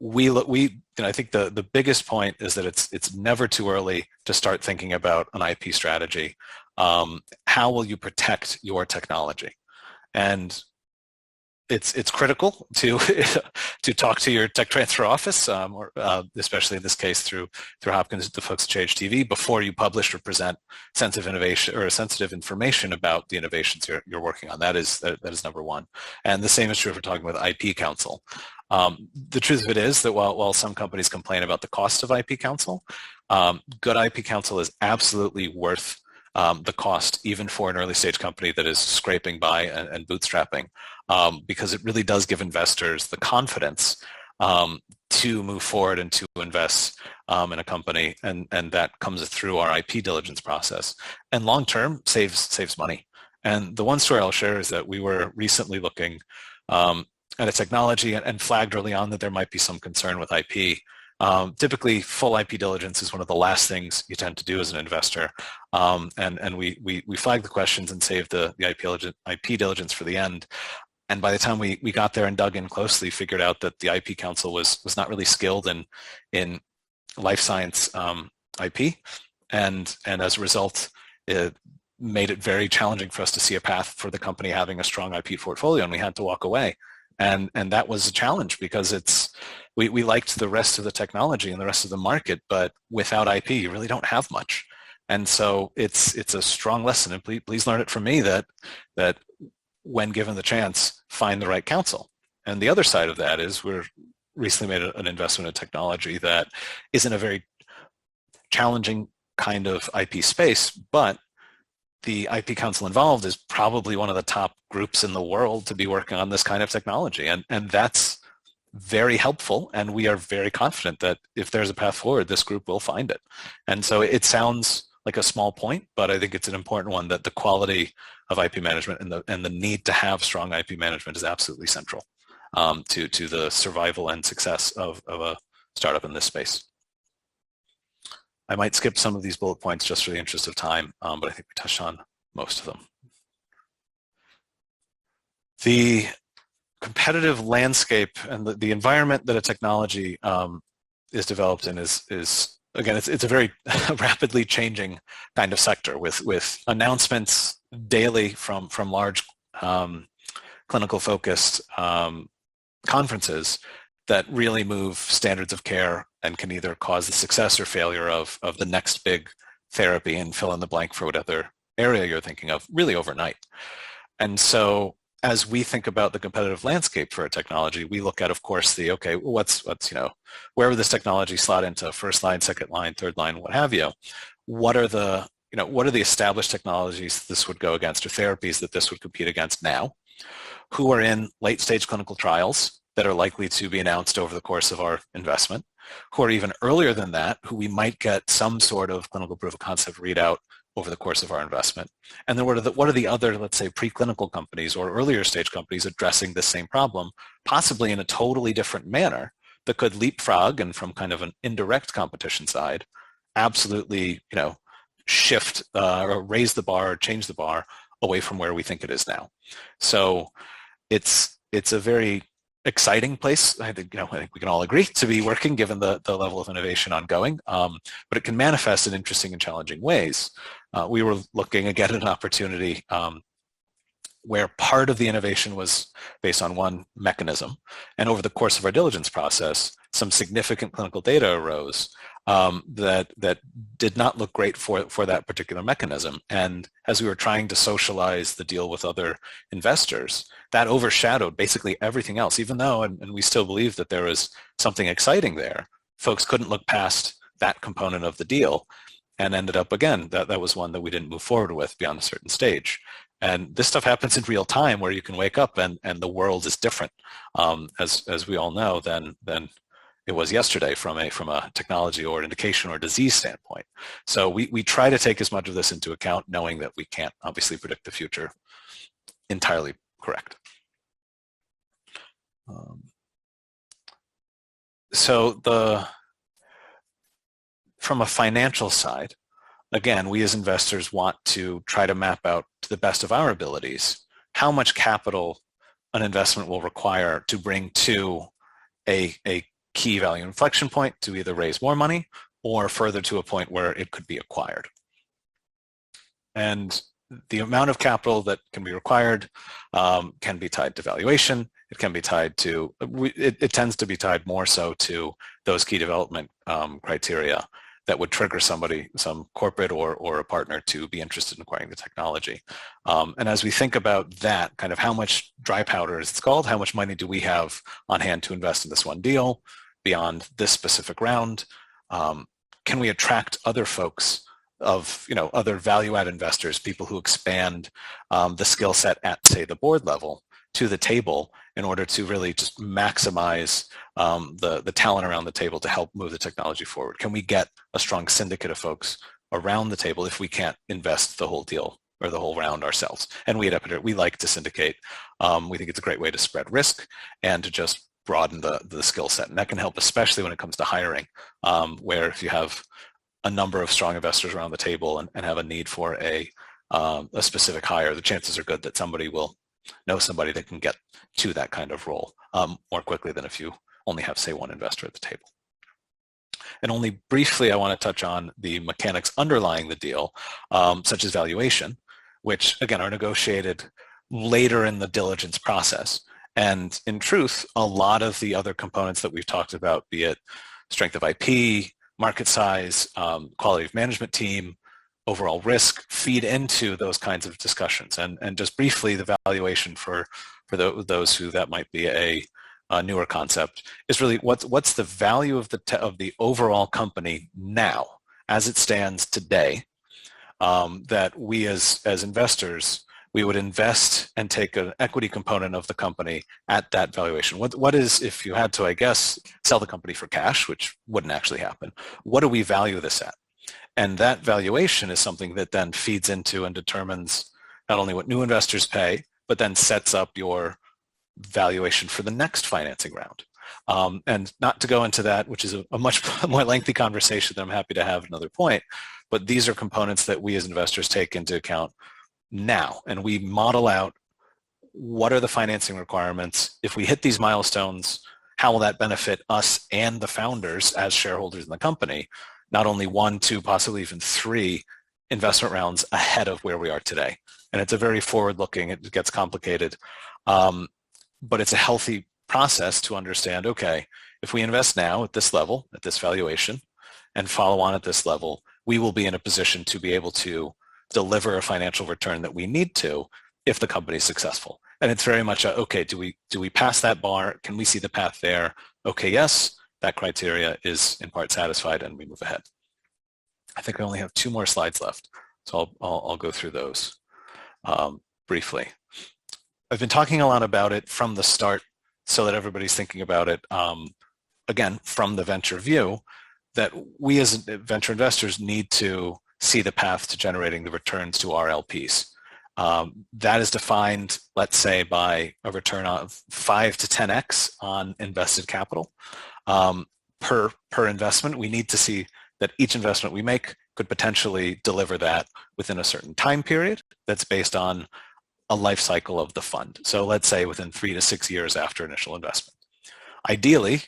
I think the biggest point is that it's never too early to start thinking about an IP strategy. How will you protect your technology? And it's critical to talk to your tech transfer office, or especially in this case through Hopkins, the folks at JHTV, before you publish or present sensitive innovation or sensitive information about the innovations you're working on. That is number one. And the same is true if we're talking with IP counsel. The truth of it is that while some companies complain about the cost of IP counsel, good IP counsel is absolutely worth the cost, even for an early stage company that is scraping by and bootstrapping, because it really does give investors the confidence to move forward and to invest in a company, and that comes through our IP diligence process. And long term saves money. And the one story I'll share is that we were recently looking at a technology and flagged early on that there might be some concern with IP. Typically, full IP diligence is one of the last things you tend to do as an investor, and we flagged the questions and saved the IP diligence for the end. And by the time we got there and dug in closely, figured out that the IP counsel was not really skilled in life science IP, and as a result, it made it very challenging for us to see a path for the company having a strong IP portfolio, and we had to walk away. And that was a challenge, because we liked the rest of the technology and the rest of the market, but without IP, you really don't have much. And so it's a strong lesson, and please learn it from me that when given the chance, find the right counsel. And the other side of that is we're recently made an investment in technology that is in a very challenging kind of IP space, but the IP counsel involved is probably one of the top groups in the world to be working on this kind of technology. And that's very helpful. And we are very confident that if there's a path forward, this group will find it. And so it sounds like a small point, but I think it's an important one, that the quality of IP management and the need to have strong IP management is absolutely central to the survival and success of a startup in this space. I might skip some of these bullet points just for the interest of time, but I think we touched on most of them. The competitive landscape and the environment that a technology is developed in is again, it's a very rapidly changing kind of sector with announcements daily from large clinical focused conferences that really move standards of care and can either cause the success or failure of the next big therapy and fill in the blank for whatever area you're thinking of really overnight. And so as we think about the competitive landscape for a technology, we look at, of course, okay, what's where would this technology slot into first line, second line, third line, what have you? What are the established technologies this would go against, or therapies that this would compete against now? Who are in late stage clinical trials that are likely to be announced over the course of our investment? Who are even earlier than that, who we might get some sort of clinical proof of concept readout over the course of our investment? And then what are the other, let's say, preclinical companies or earlier stage companies addressing the same problem, possibly in a totally different manner, that could leapfrog and from kind of an indirect competition side, absolutely, shift or raise the bar or change the bar away from where we think it is now. So it's a very exciting place. I think we can all agree to be working, given the level of innovation ongoing, but it can manifest in interesting and challenging ways. We were looking again at an opportunity where part of the innovation was based on one mechanism, and over the course of our diligence process, some significant clinical data arose that did not look great for that particular mechanism. And as we were trying to socialize the deal with other investors, that overshadowed basically everything else, even though, and we still believe that there was something exciting there, folks couldn't look past that component of the deal and ended up, again, that was one that we didn't move forward with beyond a certain stage. And this stuff happens in real time, where you can wake up and the world is different, as we all know, than it was yesterday from a technology or an indication or disease standpoint. So we try to take as much of this into account, knowing that we can't obviously predict the future entirely correct. From a financial side, again, we as investors want to try to map out, to the best of our abilities, how much capital an investment will require to bring to a key value inflection point, to either raise more money or further to a point where it could be acquired. And the amount of capital that can be required can be tied to valuation. It can be tied to, it tends to be tied more so to those key development criteria that would trigger somebody, some corporate or a partner, to be interested in acquiring the technology. And as we think about that, kind of how much dry powder, as it's called, how much money do we have on hand to invest in this one deal beyond this specific round? Can we attract other folks of, other value-add investors, people who expand the skill set at, say, the board level to the table in order to really just maximize the talent around the table to help move the technology forward? Can we get a strong syndicate of folks around the table if we can't invest the whole deal or the whole round ourselves? And we at Epicure, we like to syndicate. We think it's a great way to spread risk and to just broaden the skill set. And that can help, especially when it comes to hiring, where if you have a number of strong investors around the table and have a need for a specific hire, the chances are good that somebody will know somebody that can get to that kind of role more quickly than if you only have, say, one investor at the table. And only briefly, I want to touch on the mechanics underlying the deal, such as valuation, which, again, are negotiated later in the diligence process. And in truth, a lot of the other components that we've talked about, be it strength of IP, market size, quality of management team, overall risk, feed into those kinds of discussions. And just briefly, the valuation for those who that might be a newer concept is really what's the value of the overall company now as it stands today, that we as investors, we would invest and take an equity component of the company at that valuation. What is, if you had to, I guess, sell the company for cash, which wouldn't actually happen, what do we value this at? And that valuation is something that then feeds into and determines not only what new investors pay, but then sets up your valuation for the next financing round. And not to go into that, which is a much more lengthy conversation that I'm happy to have another point, but these are components that we as investors take into account now, and we model out what are the financing requirements. If we hit these milestones, how will that benefit us and the founders as shareholders in the company, not only 1, 2, possibly even 3 investment rounds ahead of where we are today. And it's a very forward-looking, it gets complicated, but it's a healthy process to understand, okay, if we invest now at this level, at this valuation, and follow on at this level, we will be in a position to be able to deliver a financial return that we need to if the company is successful. And it's very much okay, do we pass that bar? Can we see the path there? Okay, yes, that criteria is in part satisfied, and we move ahead. I think I only have 2 more slides left, so I'll go through those briefly. I've been talking a lot about it from the start so that everybody's thinking about it, again, from the venture view, that we as venture investors need to see the path to generating the returns to our LPs. That is defined, let's say, by a return of 5 to 10x on invested capital per investment. We need to see that each investment we make could potentially deliver that within a certain time period that's based on a life cycle of the fund. So let's say within 3 to 6 years after initial investment. Ideally,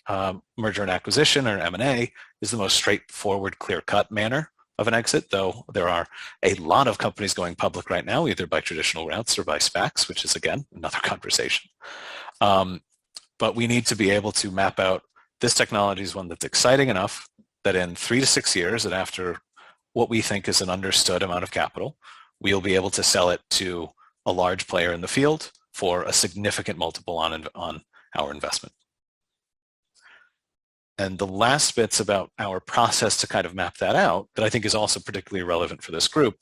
merger and acquisition, or M&A, is the most straightforward, clear-cut manner of an exit, though there are a lot of companies going public right now, either by traditional routes or by SPACs, which is, again, another conversation. But we need to be able to map out, this technology is one that's exciting enough that in 3 to 6 years, and after what we think is an understood amount of capital, we'll be able to sell it to a large player in the field for a significant multiple on our investment. And the last bits about our process to kind of map that out that I think is also particularly relevant for this group,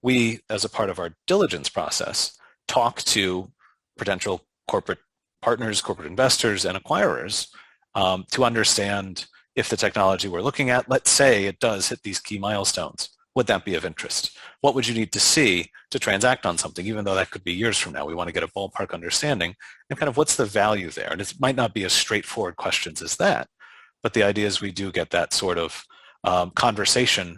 we, as a part of our diligence process, talk to potential corporate partners, corporate investors, and acquirers to understand if the technology we're looking at, let's say it does hit these key milestones, would that be of interest? What would you need to see to transact on something, even though that could be years from now? We want to get a ballpark understanding and kind of what's the value there? And it might not be as straightforward questions as that, but the idea is we do get that sort of conversation,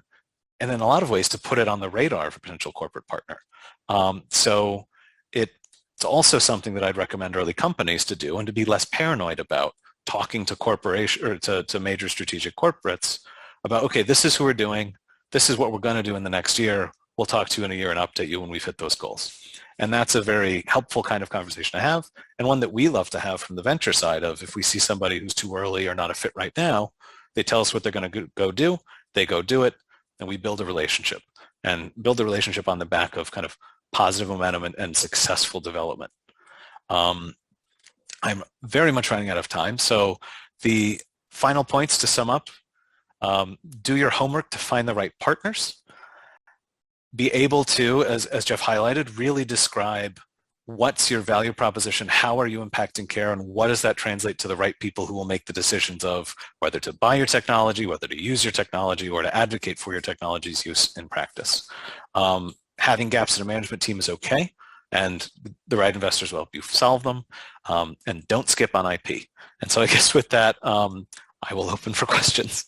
and in a lot of ways to put it on the radar of a potential corporate partner. So it's also something that I'd recommend early companies to do, and to be less paranoid about talking to corporation or to major strategic corporates about, okay, this is who we're doing, this is what we're going to do in the next year. We'll talk to you in a year and update you when we've hit those goals. And that's a very helpful kind of conversation to have, and one that we love to have from the venture side of, if we see somebody who's too early or not a fit right now, they tell us what they're going to go do, they go do it, and we build a relationship, and build the relationship on the back of kind of positive momentum and successful development. I'm very much running out of time, so the final points to sum up: do your homework to find the right partners. Be able to, as Jeff highlighted, really describe what's your value proposition, how are you impacting care, and what does that translate to the right people who will make the decisions of whether to buy your technology, whether to use your technology, or to advocate for your technology's use in practice. Having gaps in a management team is okay, and the right investors will help you solve them, and don't skip on IP. And so I guess with that, I will open for questions.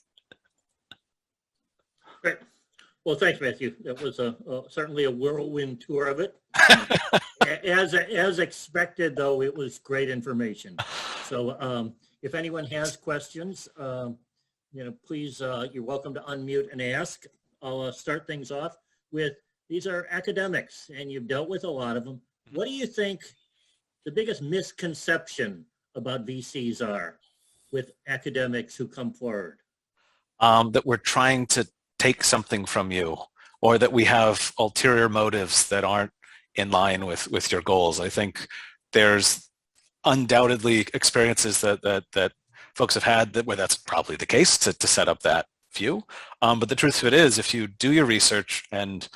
Great. Well, thanks, Matthew. That was certainly a whirlwind tour of it. As expected, though, it was great information. So if anyone has questions, please, you're welcome to unmute and ask. I'll start things off with, these are academics, and you've dealt with a lot of them. What do you think the biggest misconception about VCs are with academics who come forward? That we're trying to take something from you, or that we have ulterior motives that aren't in line with your goals. I think there's undoubtedly experiences that folks have had where that's probably the case to set up that view. But the truth of it is, if you do your research and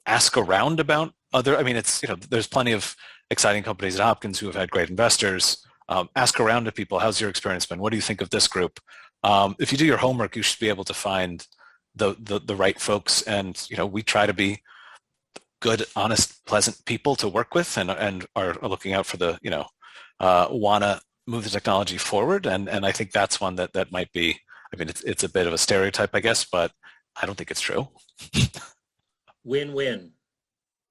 ask around about other, I mean, it's, there's plenty of exciting companies at Hopkins who have had great investors. Ask around to people, how's your experience been? What do you think of this group? If you do your homework, you should be able to find the right folks. And, we try to be good, honest, pleasant people to work with, and are looking out for the, want to move the technology forward. And I think that's one that might be, I mean, it's a bit of a stereotype, I guess, but I don't think it's true. Win-win.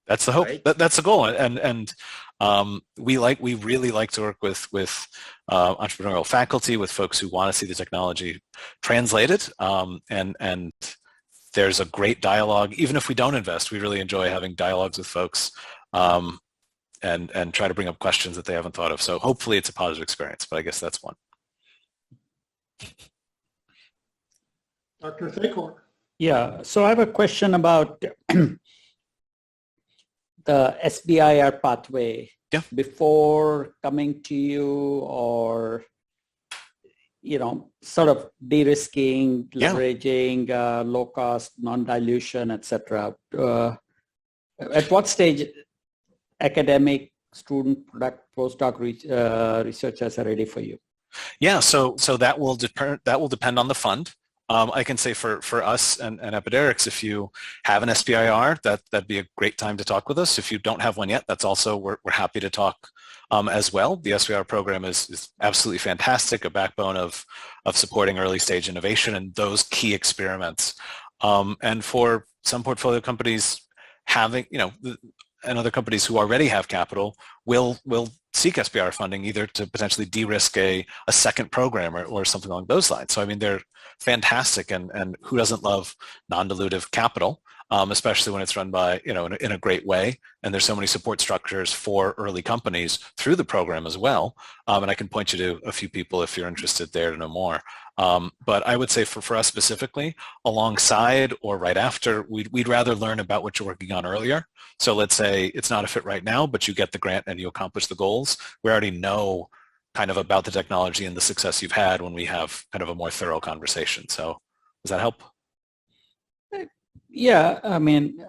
That's the hope. Right? That's the goal. And we really like to work with entrepreneurial faculty, with folks who want to see the technology translated. And there's a great dialogue. Even if we don't invest, we really enjoy having dialogues with folks, and try to bring up questions that they haven't thought of. So hopefully it's a positive experience, but I guess that's one. Dr. Thakor. Yeah, so I have a question about the SBIR pathway. Yeah. Before coming to you, or, sort of de-risking, leveraging, low cost, non-dilution, etc. At what stage academic, student, product, postdoc researchers are ready for you? Yeah, so that will depend on the fund. I can say for us and Epiderics, if you have an SBIR, that'd be a great time to talk with us. If you don't have one yet, that's also, we're happy to talk as well. The SBIR program is absolutely fantastic, a backbone of supporting early stage innovation and those key experiments. And for some portfolio companies having, and other companies who already have capital will seek SBIR funding, either to potentially de-risk a second program or something along those lines. So I mean, they're fantastic, and who doesn't love non-dilutive capital, especially when it's run by, in a great way. And there's so many support structures for early companies through the program as well. And I can point you to a few people if you're interested there to know more. But I would say for us specifically, alongside or right after, we'd rather learn about what you're working on earlier. So let's say it's not a fit right now, but you get the grant and you accomplish the goals. We already know kind of about the technology and the success you've had when we have kind of a more thorough conversation. So does that help? Yeah, I mean,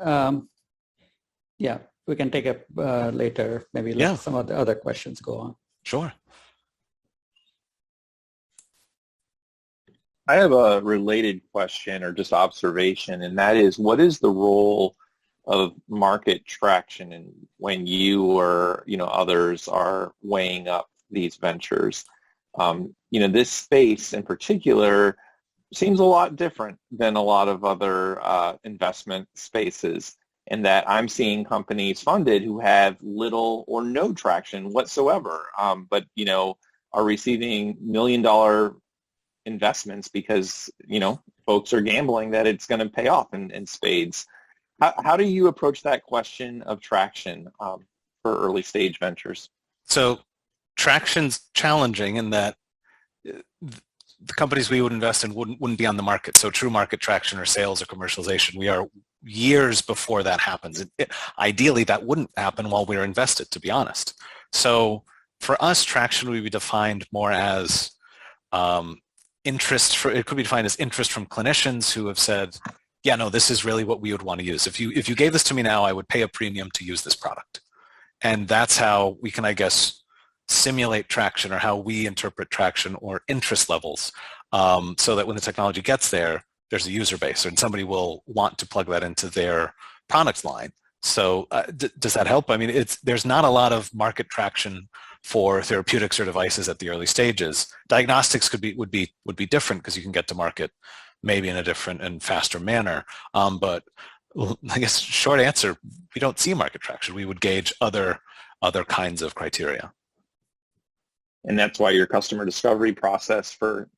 yeah, we can take it later. Maybe let some of the other questions go on. Sure. I have a related question or just observation, and that is, what is the role of market traction and when you or others are weighing up these ventures? This space in particular seems a lot different than a lot of other investment spaces, in that I'm seeing companies funded who have little or no traction whatsoever, but are receiving $1 million investments because folks are gambling that it's going to pay off in spades. How do you approach that question of traction for early stage ventures? So traction's challenging in that the companies we would invest in wouldn't be on the market. So true market traction or sales or commercialization, we are years before that happens. Ideally, that wouldn't happen while we're invested, to be honest. So for us, traction would be defined more as interest. It could be defined as interest from clinicians who have said, yeah, no, this is really what we would want to use. If you gave this to me now, I would pay a premium to use this product. And that's how we can, I guess, simulate traction, or how we interpret traction or interest levels, so that when the technology gets there, there's a user base and somebody will want to plug that into their product line. So does that help? I mean, there's not a lot of market traction for therapeutics or devices at the early stages. Diagnostics would be different because you can get to market maybe in a different and faster manner. But I guess short answer, we don't see market traction. We would gauge other kinds of criteria. And that's why your customer discovery process for,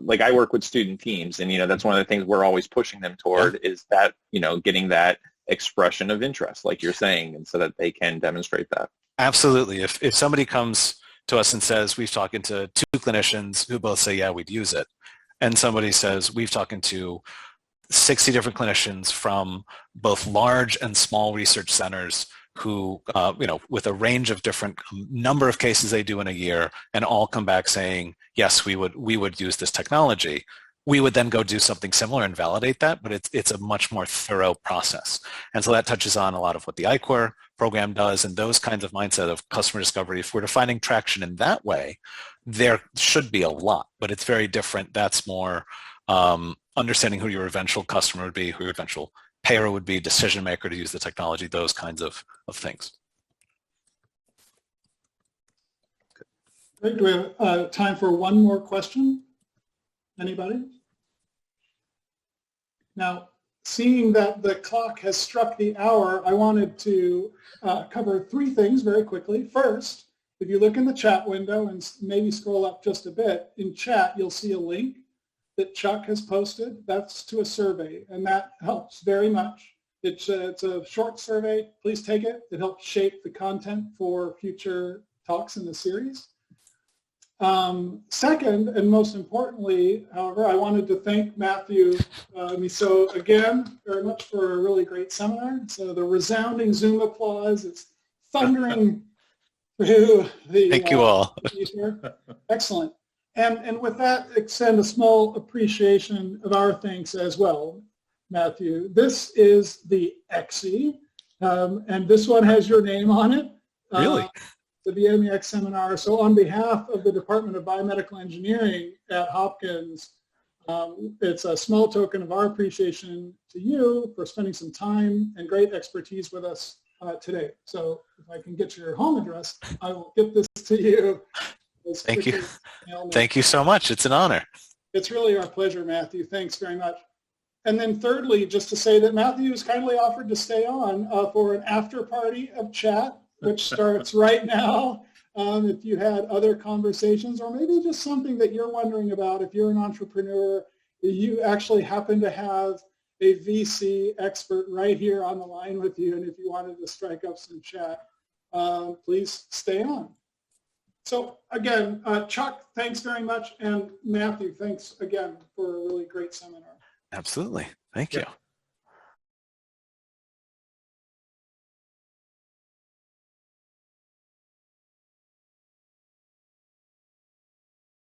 like I work with student teams, and, that's one of the things we're always pushing them toward is that, getting that expression of interest, like you're saying, and so that they can demonstrate that. Absolutely. If somebody comes to us and says, we've talked to 2 clinicians who both say, yeah, we'd use it, and somebody says, we've talked to 60 different clinicians from both large and small research centers who, with a range of different number of cases they do in a year, and all come back saying, yes, we would use this technology. We would then go do something similar and validate that, but it's a much more thorough process. And so that touches on a lot of what the ICOR program does and those kinds of mindset of customer discovery. If we're defining traction in that way, there should be a lot, but it's very different. That's more understanding who your eventual customer would be, who your eventual payer would be, decision maker to use the technology, those kinds of things. Great. Do we have time for one more question? Anybody? Now, seeing that the clock has struck the hour, I wanted to cover 3 things very quickly. First, if you look in the chat window and maybe scroll up just a bit, in chat you'll see a link that Chuck has posted. That's to a survey, and that helps very much. It's a short survey. Please take it. It helps shape the content for future talks in the series. Second, and most importantly, however, I wanted to thank Matthew Miessau again very much for a really great seminar. So the resounding Zoom applause is thundering through the Thank you all. Excellent. And with that, extend a small appreciation of our thanks as well, Matthew. This is the XE, and this one has your name on it. Really? The BME-X seminar. So on behalf of the Department of Biomedical Engineering at Hopkins, it's a small token of our appreciation to you for spending some time and great expertise with us today. So if I can get your home address, I will get this to you. Thank you. Thank you so much. It's an honor. It's really our pleasure, Matthew. Thanks very much. And then thirdly, just to say that Matthew has kindly offered to stay on for an after party of chat, which starts right now. If you had other conversations, or maybe just something that you're wondering about, if you're an entrepreneur, you actually happen to have a VC expert right here on the line with you, and if you wanted to strike up some chat, please stay on. So again, Chuck, thanks very much, and Matthew, thanks again for a really great seminar. Absolutely. Thank you.